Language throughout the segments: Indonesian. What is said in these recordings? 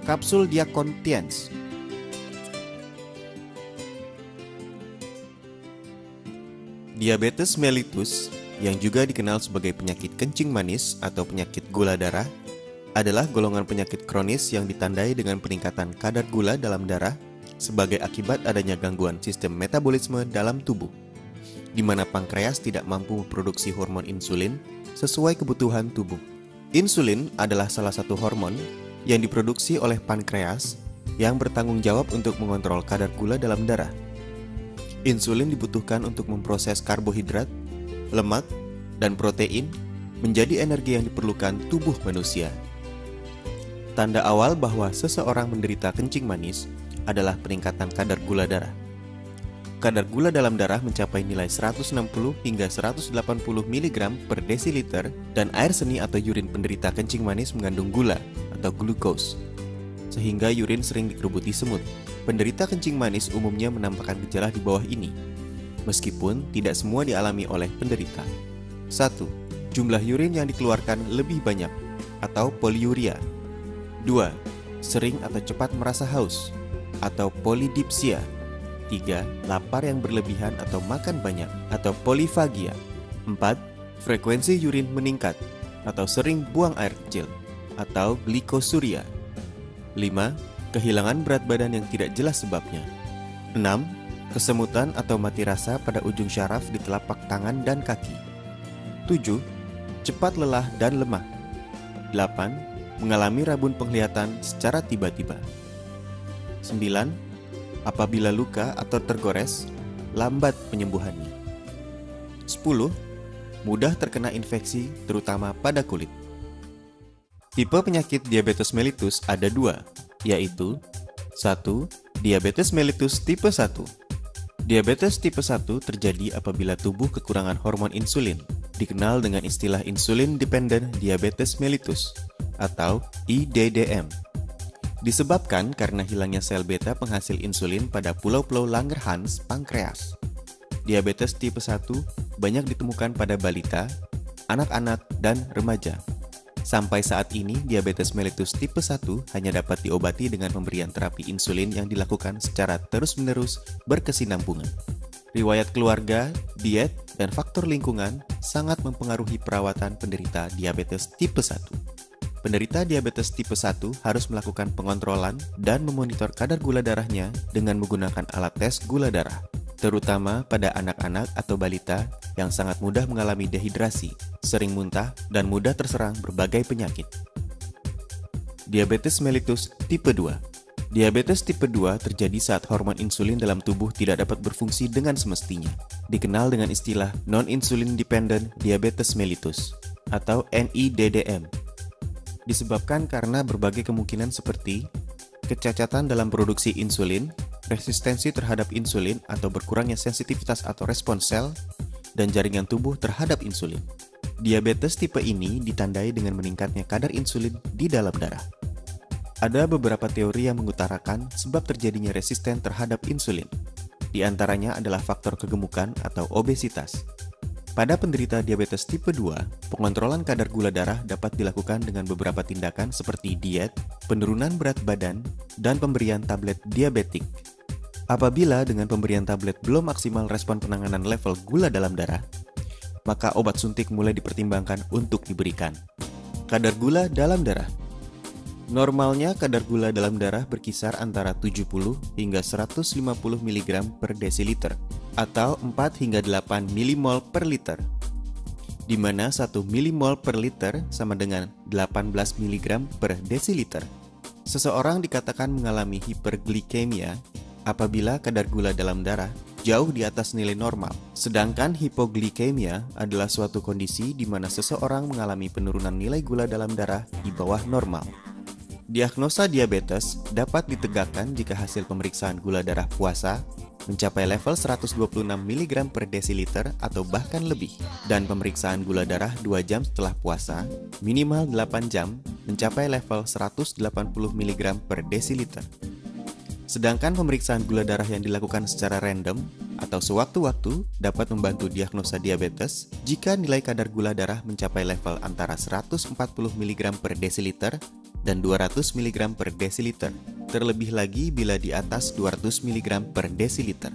Kapsul dia contains. Diabetes mellitus, yang juga dikenal sebagai penyakit kencing manis atau penyakit gula darah, adalah golongan penyakit kronis yang ditandai dengan peningkatan kadar gula dalam darah sebagai akibat adanya gangguan sistem metabolisme dalam tubuh, di mana pankreas tidak mampu memproduksi hormon insulin sesuai kebutuhan tubuh. Insulin adalah salah satu hormon yang diproduksi oleh pankreas yang bertanggung jawab untuk mengontrol kadar gula dalam darah. Insulin dibutuhkan untuk memproses karbohidrat, lemak, dan protein menjadi energi yang diperlukan tubuh manusia. Tanda awal bahwa seseorang menderita kencing manis adalah peningkatan kadar gula darah. Kadar gula dalam darah mencapai nilai 160 hingga 180 mg per desiliter dan air seni atau urin penderita kencing manis mengandung gula atau glukos, sehingga urin sering dikerubuti semut. Penderita kencing manis umumnya menampakkan gejala di bawah ini, meskipun tidak semua dialami oleh penderita. 1. Jumlah urin yang dikeluarkan lebih banyak atau poliuria. 2. Sering atau cepat merasa haus atau polidipsia. 3. Lapar yang berlebihan atau makan banyak atau polifagia. 4. Frekuensi urin meningkat atau sering buang air kecil atau glikosuria. 5. Kehilangan berat badan yang tidak jelas sebabnya. 6. Kesemutan atau mati rasa pada ujung syaraf di telapak tangan dan kaki. 7. Cepat lelah dan lemah. 8. Mengalami rabun penglihatan secara tiba-tiba. 9. Apabila luka atau tergores, lambat penyembuhannya. 10. Mudah terkena infeksi, terutama pada kulit. Tipe penyakit diabetes mellitus ada dua, yaitu 1. Diabetes mellitus tipe 1. Diabetes tipe 1 terjadi apabila tubuh kekurangan hormon insulin, dikenal dengan istilah insulin dependent diabetes mellitus atau IDDM. Disebabkan karena hilangnya sel beta penghasil insulin pada pulau-pulau Langerhans pankreas. Diabetes tipe 1 banyak ditemukan pada balita, anak-anak, dan remaja. Sampai saat ini, diabetes mellitus tipe 1 hanya dapat diobati dengan pemberian terapi insulin yang dilakukan secara terus-menerus berkesinambungan. Riwayat keluarga, diet, dan faktor lingkungan sangat mempengaruhi perawatan penderita diabetes tipe 1. Penderita diabetes tipe 1 harus melakukan pengontrolan dan memonitor kadar gula darahnya dengan menggunakan alat tes gula darah, terutama pada anak-anak atau balita yang sangat mudah mengalami dehidrasi, sering muntah, dan mudah terserang berbagai penyakit. Diabetes mellitus tipe 2. Diabetes tipe 2 terjadi saat hormon insulin dalam tubuh tidak dapat berfungsi dengan semestinya, dikenal dengan istilah non-insulin dependent diabetes mellitus atau NIDDM. Disebabkan karena berbagai kemungkinan seperti kecacatan dalam produksi insulin, resistensi terhadap insulin atau berkurangnya sensitivitas atau respons sel, dan jaringan tubuh terhadap insulin. Diabetes tipe ini ditandai dengan meningkatnya kadar insulin di dalam darah. Ada beberapa teori yang mengutarakan sebab terjadinya resisten terhadap insulin. Di antaranya adalah faktor kegemukan atau obesitas. Pada penderita diabetes tipe 2, pengontrolan kadar gula darah dapat dilakukan dengan beberapa tindakan seperti diet, penurunan berat badan, dan pemberian tablet diabetik. Apabila dengan pemberian tablet belum maksimal respon penanganan level gula dalam darah, maka obat suntik mulai dipertimbangkan untuk diberikan. Kadar gula dalam darah. Normalnya kadar gula dalam darah berkisar antara 70 hingga 150 mg per desiliter atau 4 hingga 8 milimol per liter, di mana 1 milimol per liter sama dengan 18 mg per desiliter. Seseorang dikatakan mengalami hiperglikemia apabila kadar gula dalam darah jauh di atas nilai normal. Sedangkan hipoglikemia adalah suatu kondisi di mana seseorang mengalami penurunan nilai gula dalam darah di bawah normal. Diagnosa diabetes dapat ditegakkan jika hasil pemeriksaan gula darah puasa mencapai level 126 mg per desiliter atau bahkan lebih, dan pemeriksaan gula darah 2 jam setelah puasa minimal 8 jam mencapai level 180 mg per desiliter. Sedangkan pemeriksaan gula darah yang dilakukan secara random atau sewaktu-waktu dapat membantu diagnosa diabetes jika nilai kadar gula darah mencapai level antara 140 mg per desiliter dan 200 mg per desiliter, terlebih lagi bila di atas 200 mg per desiliter.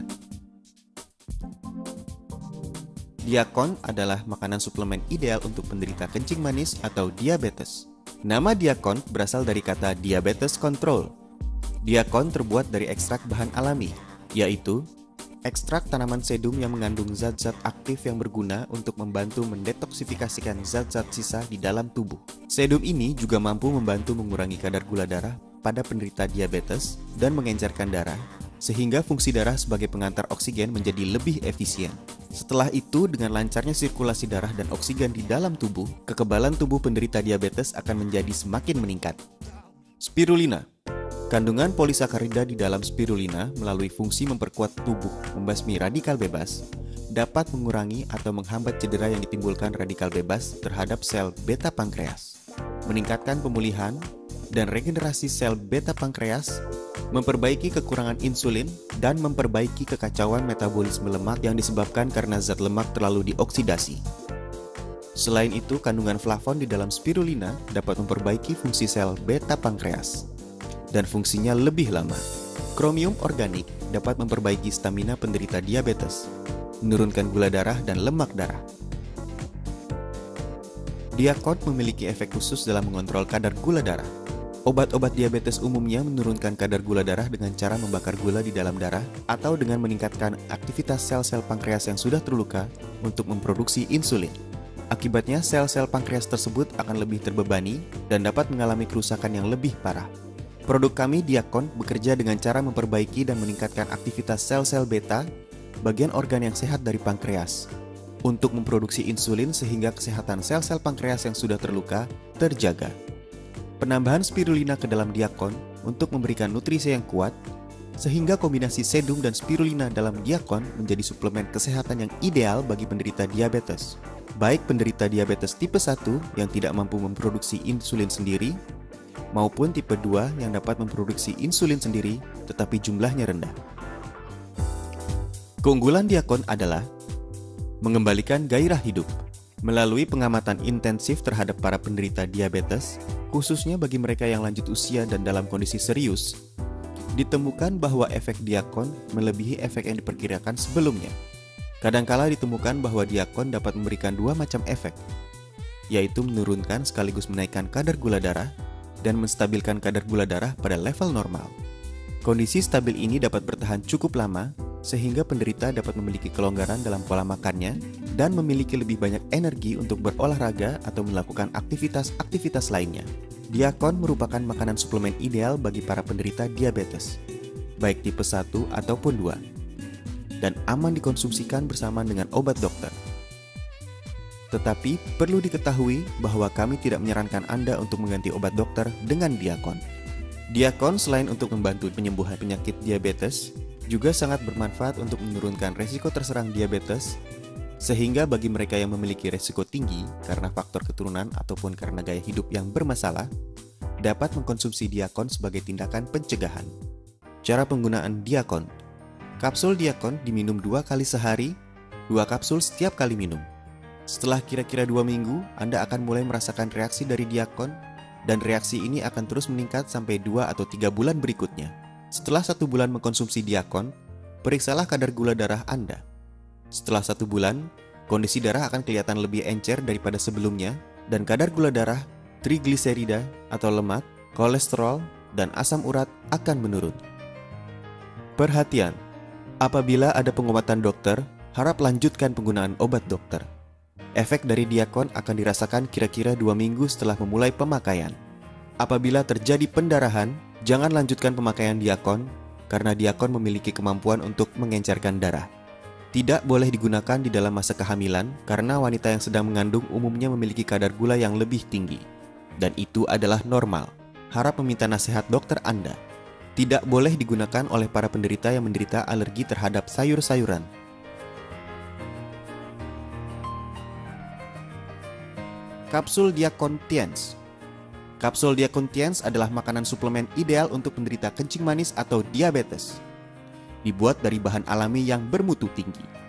Diakon adalah makanan suplemen ideal untuk penderita kencing manis atau diabetes. Nama Diakon berasal dari kata diabetes control. Diakon terbuat dari ekstrak bahan alami, yaitu ekstrak tanaman sedum yang mengandung zat-zat aktif yang berguna untuk membantu mendetoksifikasikan zat-zat sisa di dalam tubuh. Sedum ini juga mampu membantu mengurangi kadar gula darah pada penderita diabetes dan mengencerkan darah, sehingga fungsi darah sebagai pengantar oksigen menjadi lebih efisien. Setelah itu, dengan lancarnya sirkulasi darah dan oksigen di dalam tubuh, kekebalan tubuh penderita diabetes akan menjadi semakin meningkat. Spirulina. Kandungan polisakarida di dalam spirulina melalui fungsi memperkuat tubuh membasmi radikal bebas dapat mengurangi atau menghambat cedera yang ditimbulkan radikal bebas terhadap sel beta pankreas, meningkatkan pemulihan dan regenerasi sel beta pankreas, memperbaiki kekurangan insulin, dan memperbaiki kekacauan metabolisme lemak yang disebabkan karena zat lemak terlalu dioksidasi. Selain itu, kandungan flavon di dalam spirulina dapat memperbaiki fungsi sel beta pankreas dan fungsinya lebih lama. Kromium organik dapat memperbaiki stamina penderita diabetes, menurunkan gula darah dan lemak darah. Diakon memiliki efek khusus dalam mengontrol kadar gula darah. Obat-obat diabetes umumnya menurunkan kadar gula darah dengan cara membakar gula di dalam darah atau dengan meningkatkan aktivitas sel-sel pankreas yang sudah terluka untuk memproduksi insulin. Akibatnya, sel-sel pankreas tersebut akan lebih terbebani dan dapat mengalami kerusakan yang lebih parah. Produk kami, Diakon, bekerja dengan cara memperbaiki dan meningkatkan aktivitas sel-sel beta, bagian organ yang sehat dari pankreas, untuk memproduksi insulin sehingga kesehatan sel-sel pankreas yang sudah terluka terjaga. Penambahan spirulina ke dalam Diakon untuk memberikan nutrisi yang kuat, sehingga kombinasi sedum dan spirulina dalam Diakon menjadi suplemen kesehatan yang ideal bagi penderita diabetes. Baik penderita diabetes tipe 1 yang tidak mampu memproduksi insulin sendiri, maupun tipe 2 yang dapat memproduksi insulin sendiri tetapi jumlahnya rendah. Keunggulan Diakon adalah mengembalikan gairah hidup. Melalui pengamatan intensif terhadap para penderita diabetes, khususnya bagi mereka yang lanjut usia dan dalam kondisi serius, ditemukan bahwa efek Diakon melebihi efek yang diperkirakan sebelumnya. Kadangkala ditemukan bahwa Diakon dapat memberikan dua macam efek, yaitu menurunkan sekaligus menaikkan kadar gula darah dan menstabilkan kadar gula darah pada level normal. Kondisi stabil ini dapat bertahan cukup lama, sehingga penderita dapat memiliki kelonggaran dalam pola makannya dan memiliki lebih banyak energi untuk berolahraga atau melakukan aktivitas-aktivitas lainnya. Diakon merupakan makanan suplemen ideal bagi para penderita diabetes, baik tipe 1 ataupun 2, dan aman dikonsumsikan bersamaan dengan obat dokter. Tetapi perlu diketahui bahwa kami tidak menyarankan Anda untuk mengganti obat dokter dengan Diakon. Diakon selain untuk membantu penyembuhan penyakit diabetes, juga sangat bermanfaat untuk menurunkan resiko terserang diabetes, sehingga bagi mereka yang memiliki resiko tinggi karena faktor keturunan ataupun karena gaya hidup yang bermasalah, dapat mengkonsumsi Diakon sebagai tindakan pencegahan. Cara penggunaan Diakon. Kapsul Diakon diminum 2 kali sehari, 2 kapsul setiap kali minum. Setelah kira-kira 2 minggu, Anda akan mulai merasakan reaksi dari Diakon, dan reaksi ini akan terus meningkat sampai 2 atau 3 bulan berikutnya. Setelah 1 bulan mengkonsumsi Diakon, periksalah kadar gula darah Anda. Setelah 1 bulan, kondisi darah akan kelihatan lebih encer daripada sebelumnya, dan kadar gula darah, trigliserida atau lemak, kolesterol, dan asam urat akan menurun. Perhatian, apabila ada pengobatan dokter, harap lanjutkan penggunaan obat dokter. Efek dari Diakon akan dirasakan kira-kira 2 minggu setelah memulai pemakaian. Apabila terjadi pendarahan, jangan lanjutkan pemakaian Diakon karena Diakon memiliki kemampuan untuk mengencerkan darah. Tidak boleh digunakan di dalam masa kehamilan karena wanita yang sedang mengandung umumnya memiliki kadar gula yang lebih tinggi. Dan itu adalah normal. Harap meminta nasihat dokter Anda. Tidak boleh digunakan oleh para penderita yang menderita alergi terhadap sayur-sayuran. Kapsul Diakon Tiens. Kapsul Diacontiens adalah makanan suplemen ideal untuk penderita kencing manis atau diabetes. Dibuat dari bahan alami yang bermutu tinggi.